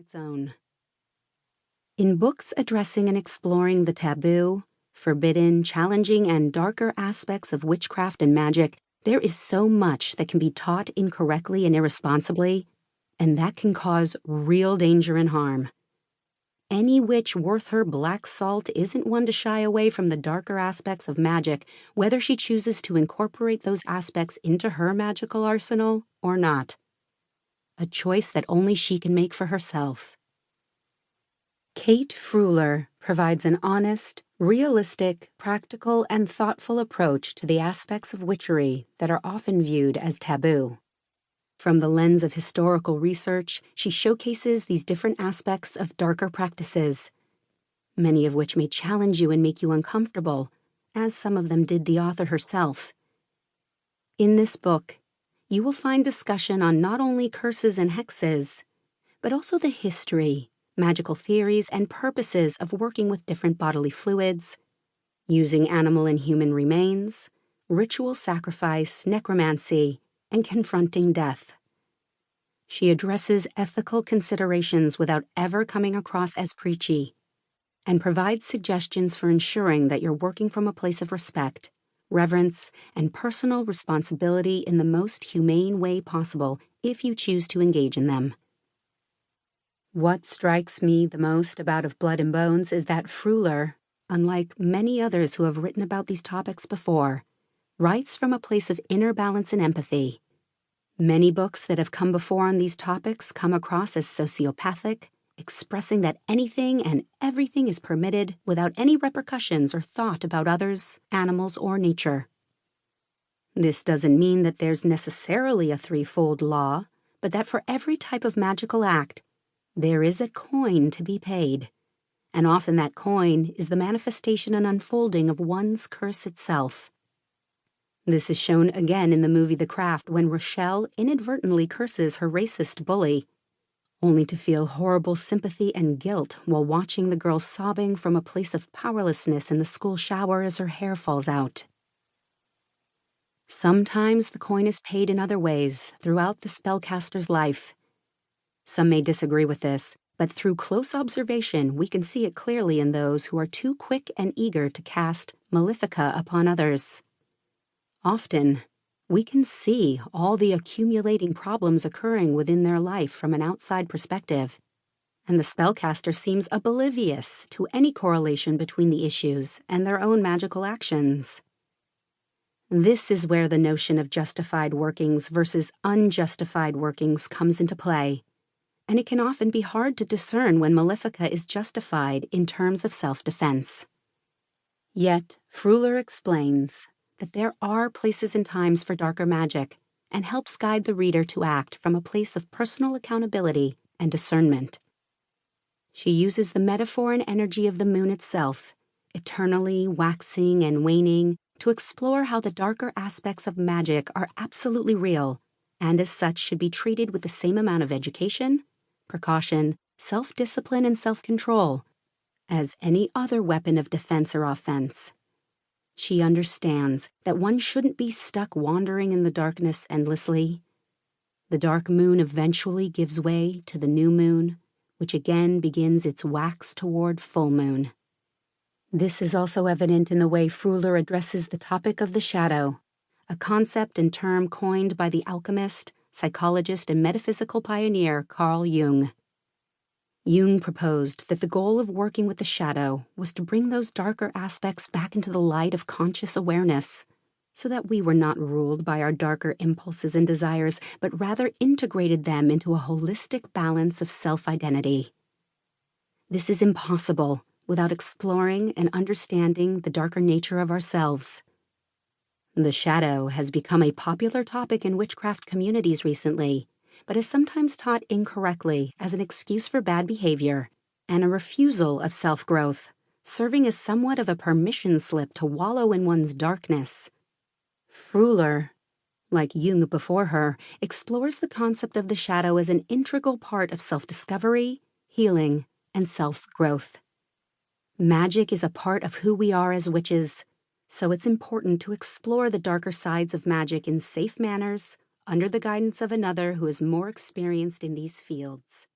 its own. In books addressing and exploring the taboo, forbidden, challenging, and darker aspects of witchcraft and magic, there is so much that can be taught incorrectly and irresponsibly, and that can cause real danger and harm. Any witch worth her black salt isn't one to shy away from the darker aspects of magic, whether she chooses to incorporate those aspects into her magical arsenal or not. A choice that only she can make for herself. Kate Freuler provides an honest, realistic, practical, and thoughtful approach to the aspects of witchery that are often viewed as taboo. From the lens of historical research, she showcases these different aspects of darker practices, many of which may challenge you and make you uncomfortable, as some of them did the author herself. In this book, you will find discussion on not only curses and hexes, but also the history, magical theories, and purposes of working with different bodily fluids, using animal and human remains, ritual sacrifice, necromancy, and confronting death. She addresses ethical considerations without ever coming across as preachy, and provides suggestions for ensuring that you're working from a place of respect, reverence, and personal responsibility in the most humane way possible if you choose to engage in them. What strikes me the most about Of Blood and Bones is that Freuler, unlike many others who have written about these topics before, writes from a place of inner balance and empathy. Many books that have come before on these topics come across as sociopathic, expressing that anything and everything is permitted without any repercussions or thought about others, animals, or nature. This doesn't mean that there's necessarily a threefold law, but that for every type of magical act, there is a coin to be paid, and often that coin is the manifestation and unfolding of one's curse itself. This is shown again in the movie The Craft when Rochelle inadvertently curses her racist bully, only to feel horrible sympathy and guilt while watching the girl sobbing from a place of powerlessness in the school shower as her hair falls out. Sometimes the coin is paid in other ways throughout the spellcaster's life. Some may disagree with this, but through close observation we can see it clearly in those who are too quick and eager to cast malefica upon others. Often, we can see all the accumulating problems occurring within their life from an outside perspective, and the spellcaster seems oblivious to any correlation between the issues and their own magical actions. This is where the notion of justified workings versus unjustified workings comes into play, and it can often be hard to discern when malefica is justified in terms of self-defense. Yet, Freuler explains that there are places and times for darker magic, and helps guide the reader to act from a place of personal accountability and discernment. She uses the metaphor and energy of the moon itself, eternally waxing and waning, to explore how the darker aspects of magic are absolutely real, and as such should be treated with the same amount of education, precaution, self-discipline, and self-control as any other weapon of defense or offense. She understands that one shouldn't be stuck wandering in the darkness endlessly. The dark moon eventually gives way to the new moon, which again begins its wax toward full moon. This is also evident in the way Freuler addresses the topic of the shadow, a concept and term coined by the alchemist, psychologist, and metaphysical pioneer Carl Jung. Jung proposed that the goal of working with the shadow was to bring those darker aspects back into the light of conscious awareness, so that we were not ruled by our darker impulses and desires, but rather integrated them into a holistic balance of self-identity. This is impossible without exploring and understanding the darker nature of ourselves. The shadow has become a popular topic in witchcraft communities recently, but is sometimes taught incorrectly as an excuse for bad behavior and a refusal of self-growth, serving as somewhat of a permission slip to wallow in one's darkness. Freuler, like Jung before her, explores the concept of the shadow as an integral part of self-discovery, healing, and self-growth. Magic is a part of who we are as witches, so it's important to explore the darker sides of magic in safe manners, under the guidance of another who is more experienced in these fields.